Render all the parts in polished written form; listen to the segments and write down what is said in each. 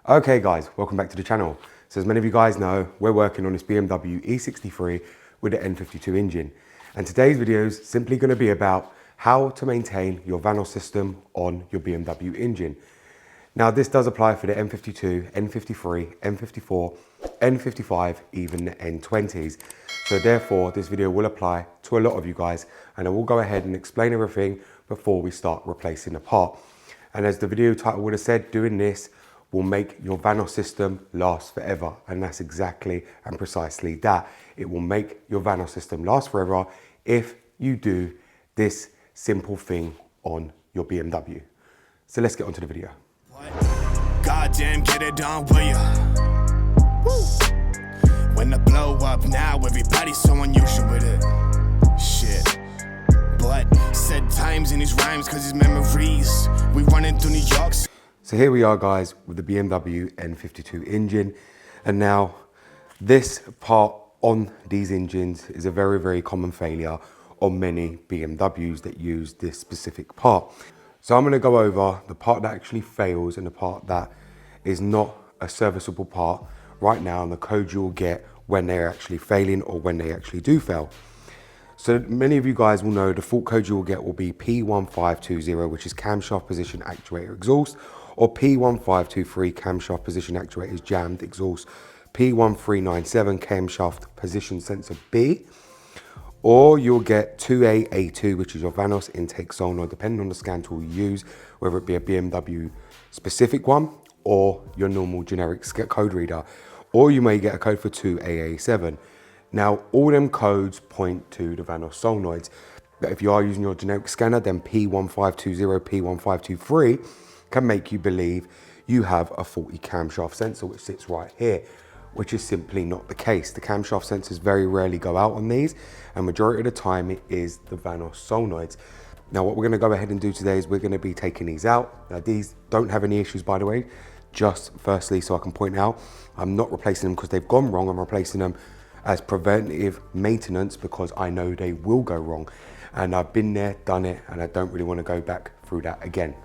Okay guys, welcome back to the channel. So as many of you guys know, we're working on this BMW E63 with the N52 engine. And today's video is simply going to be about how to maintain your Vanos system on your BMW engine. Now this does apply for the N52, N53, N54, N55, even the N20s. So therefore this video will apply to a lot of you guys, and I will go ahead and explain everything before we start replacing the part. And as the video title would have said, doing this will make your Vanos system last forever. And that's exactly and precisely that. It will make your Vanos system last forever if you do this simple thing on your BMW. So let's get onto the video. Goddamn, get it done, will ya? Woo. When the blow up now, everybody's so unusual with it. Shit. But said times in his rhymes, cause his memories. We running through New York. So here we are guys with the BMW N52 engine. And now this part on these engines is a very, very common failure on many BMWs that use this specific part. So I'm going to go over the part that actually fails and the part that is not a serviceable part right now, and the code you will get when they're actually failing or when they actually do fail. So many of you guys will know the fault code you will get will be P1520, which is camshaft position actuator exhaust, or P1523 camshaft position actuator is jammed exhaust, P1397 camshaft position sensor B, or you'll get 2A82, which is your Vanos intake solenoid, depending on the scan tool you use, whether it be a BMW specific one or your normal generic code reader, or you may get a code for 2AA7. Now, all them codes point to the Vanos solenoids, but if you are using your generic scanner, then P1520, P1523 can make you believe you have a faulty camshaft sensor, which sits right here, which is simply not the case. The camshaft sensors very rarely go out on these, and majority of the time it is the Vanos solenoids. Now what we're going to go ahead and do today is we're going to be taking these out. Now these don't have any issues, by the way. Just firstly, so I can point out, I'm not replacing them because they've gone wrong. I'm replacing them as preventative maintenance because I know they will go wrong, and I've been there, done it, and I don't really want to go back through that again.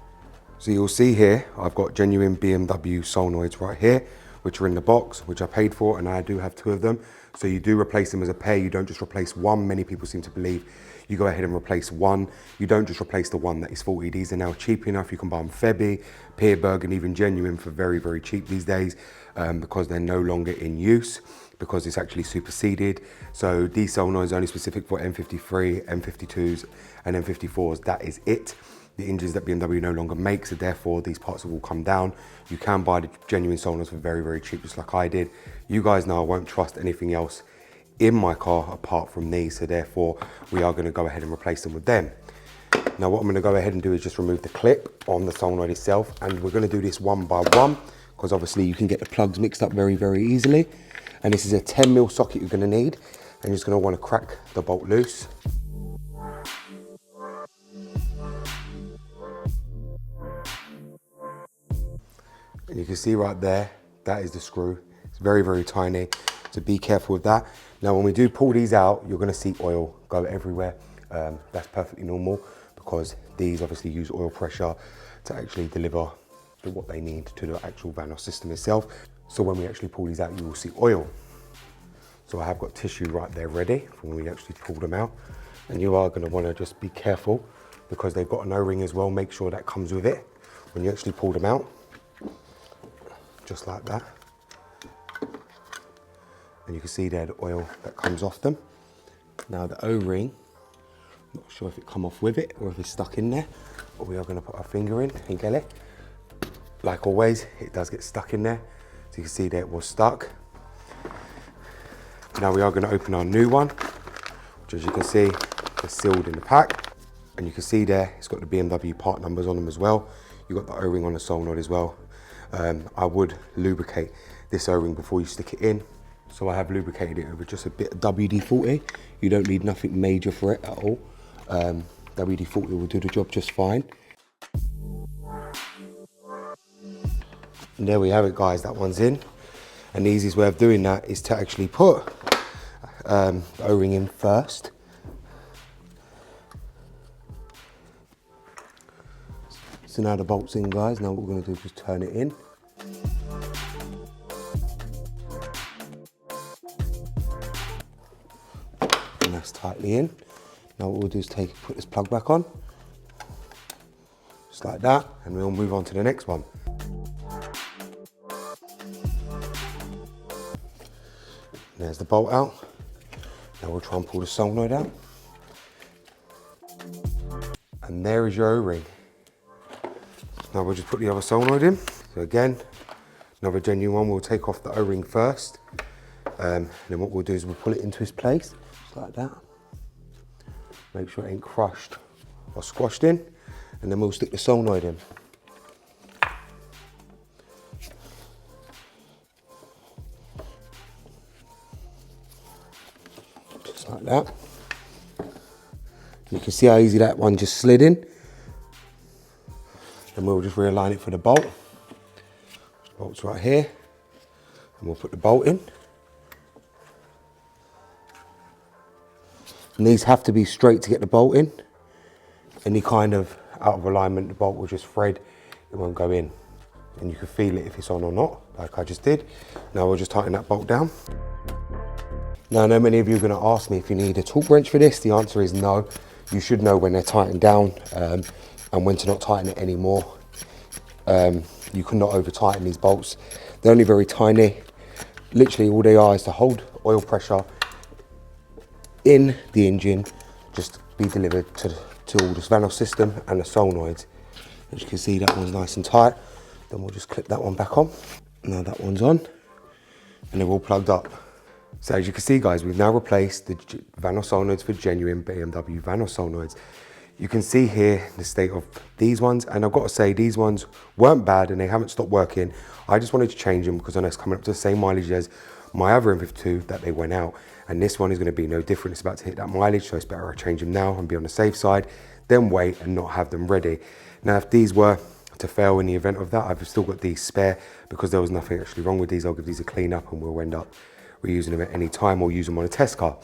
So you'll see here, I've got genuine BMW solenoids right here, which are in the box, which I paid for, and I do have two of them. So you do replace them as a pair. You don't just replace one. Many people seem to believe you go ahead and replace one. You don't just replace the one that is faulty. These are now cheap enough. You can buy them Febby, Peerberg, and even genuine for very, very cheap these days, because they're no longer in use, because it's actually superseded. So these solenoids are only specific for N53, N52s, and N54s. That is it. The engines that BMW no longer makes, so therefore these parts have all come down. You can buy the genuine solenoids for very, very cheap, just like I did. You guys know I won't trust anything else in my car apart from these, so therefore we are going to go ahead and replace them with them. Now what I'm going to go ahead and do is just remove the clip on the solenoid itself, and we're going to do this one by one, because obviously you can get the plugs mixed up very, very easily. And this is a 10mm socket you're going to need, and you're just going to want to crack the bolt loose. And you can see right there, that is the screw. It's very, very tiny, so be careful with that. Now, when we do pull these out, you're gonna see oil go everywhere. That's perfectly normal, because these obviously use oil pressure to actually deliver what they need to the actual Vanos system itself. So when we actually pull these out, you will see oil. So I have got tissue right there ready for when we actually pull them out. And you are gonna wanna just be careful, because they've got an O-ring as well. Make sure that comes with it when you actually pull them out. Just like that. And you can see there the oil that comes off them. Now the O-ring, not sure if it come off with it or if it's stuck in there, but we are going to put our finger in and get it. Like always, it does get stuck in there. So you can see there it was stuck. Now we are going to open our new one, which, as you can see, is sealed in the pack. And you can see there, it's got the BMW part numbers on them as well. You've got the O-ring on the solenoid as well. I would lubricate this O-ring before you stick it in. So I have lubricated it with just a bit of WD-40. You don't need nothing major for it at all. WD-40 will do the job just fine. And there we have it, guys, that one's in. And the easiest way of doing that is to actually put the O-ring in first. So now the bolt's in, guys. Now what we're going to do is just turn it in. tightly in. Now what we'll do is put this plug back on, just like that, and we'll move on to the next one. There's the bolt out. Now we'll try and pull the solenoid out. And there is your O-ring. Now we'll just put the other solenoid in. So again, another genuine one, we'll take off the O-ring first. And then what we'll do is we'll pull it into its place, just like that. Make sure it ain't crushed or squashed in. And then we'll stick the solenoid in. Just like that. You can see how easy that one just slid in. And we'll just realign it for the bolt. The bolt's right here. And we'll put the bolt in. And these have to be straight to get the bolt in. Any kind of out of alignment, the bolt will just thread, it won't go in. And you can feel it if it's on or not, like I just did. Now we'll just tighten that bolt down. Now I know many of you are going to ask me if you need a torque wrench for this. The answer is no. You should know when they're tightened down and when to not tighten it anymore. You cannot over tighten these bolts. They're only very tiny. Literally all they are is to hold oil pressure in the engine, just be delivered to all this Vanos system and the solenoids. As you can see, that one's nice and tight. Then we'll just clip that one back on. Now that one's on, and they're all plugged up. So as you can see, guys, we've now replaced the Vanos solenoids for genuine BMW Vanos solenoids. You can see here the state of these ones, and I've got to say these ones weren't bad and they haven't stopped working. I just wanted to change them because I know it's coming up to the same mileage as my other N52 that they went out, and this one is going to be no different. It's about to hit that mileage, so it's better I change them now and be on the safe side, then wait and not have them ready. Now if these were to fail in the event of that, I've still got these spare because there was nothing actually wrong with these. I'll give these a clean up and we'll end up reusing them at any time or use them on a test car.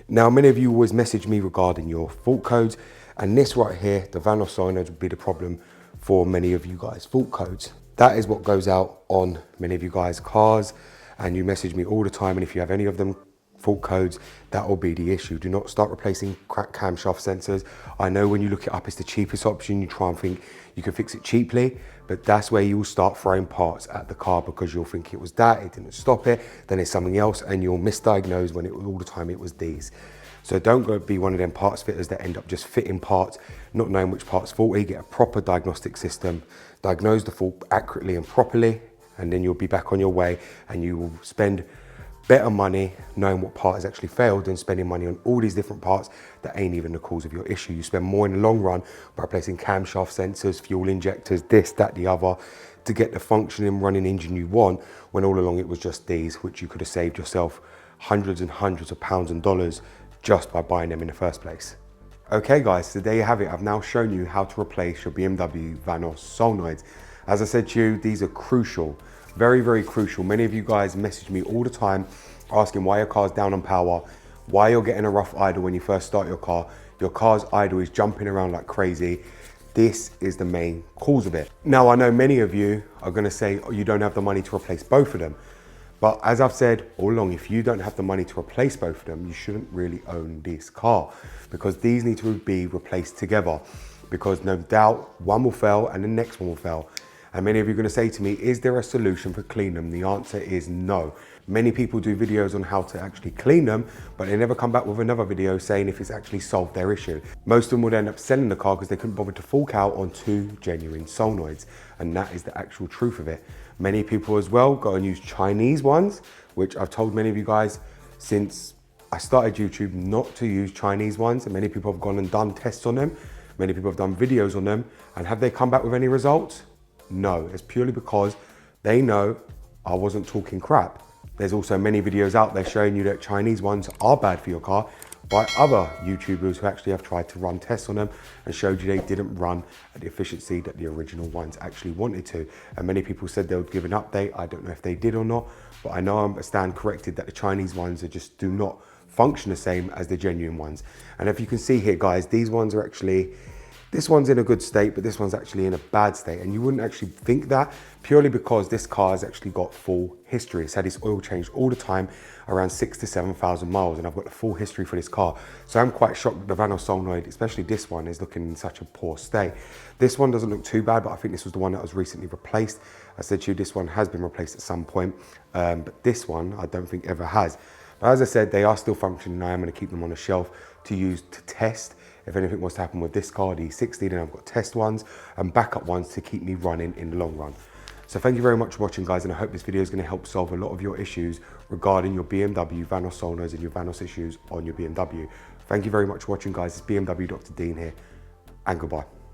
Now many of you always message me regarding your fault codes, and this right here, the Vanos solenoids, would be the problem for many of you guys' fault codes. That is what goes out on many of you guys' cars, and you message me all the time, and if you have any of them fault codes, that will be the issue. Do not start replacing cracked camshaft sensors. I know when you look it up, it's the cheapest option. You try and think you can fix it cheaply, but that's where you will start throwing parts at the car because you'll think it was that, it didn't stop it, then it's something else, and you'll misdiagnose when it was all the time it was these. So don't go be one of them parts fitters that end up just fitting parts, not knowing which part's faulty. Get a proper diagnostic system, diagnose the fault accurately and properly, and then you'll be back on your way, and you will spend better money knowing what part has actually failed than spending money on all these different parts that ain't even the cause of your issue. You spend more in the long run by replacing camshaft sensors, fuel injectors, this, that, the other, to get the functioning, running engine you want, when all along it was just these, which you could have saved yourself hundreds and hundreds of pounds and dollars just by buying them in the first place. Okay guys, so there you have it. I've now shown you how to replace your BMW Vanos solenoids. As I said to you, these are crucial. Very, very crucial. Many of you guys message me all the time asking why your car's down on power, why you're getting a rough idle when you first start your car's idle is jumping around like crazy. This is the main cause of it. Now, I know many of you are gonna say, oh, you don't have the money to replace both of them. But as I've said all along, if you don't have the money to replace both of them, you shouldn't really own this car, because these need to be replaced together, because no doubt one will fail and the next one will fail. And many of you are going to say to me, is there a solution for clean them? The answer is no. Many people do videos on how to actually clean them, but they never come back with another video saying if it's actually solved their issue. Most of them would end up selling the car because they couldn't bother to fork out on 2 genuine solenoids. And that is the actual truth of it. Many people as well go and use Chinese ones, which I've told many of you guys since I started YouTube not to use Chinese ones. And many people have gone and done tests on them. Many people have done videos on them. And have they come back with any results? No, it's purely because they know I wasn't talking crap. There's also many videos out there showing you that Chinese ones are bad for your car by other YouTubers who actually have tried to run tests on them and showed you they didn't run at the efficiency that the original ones actually wanted to. And many people said they would give an update. I don't know if they did or not, but I know I stand corrected that the Chinese ones are just do not function the same as the genuine ones. And if you can see here, guys, these ones are actually, This one's in a good state, but this one's actually in a bad state. And you wouldn't actually think that, purely because this car has actually got full history. It's had its oil changed all the time, around 6,000 to 7,000 miles, and I've got the full history for this car. So I'm quite shocked that the Vanos Solenoid, especially this one, is looking in such a poor state. This one doesn't look too bad, but I think this was the one that was recently replaced. I said to you, this one has been replaced at some point, but this one I don't think ever has. But as I said, they are still functioning. I am going to keep them on the shelf to use to test. If anything was to happen with this car, the E60, then I've got test ones and backup ones to keep me running in the long run. So thank you very much for watching, guys, and I hope this video is going to help solve a lot of your issues regarding your BMW Vanos Solenoids and your Vanos issues on your BMW. Thank you very much for watching, guys. It's BMW Dr. Dean here, and goodbye.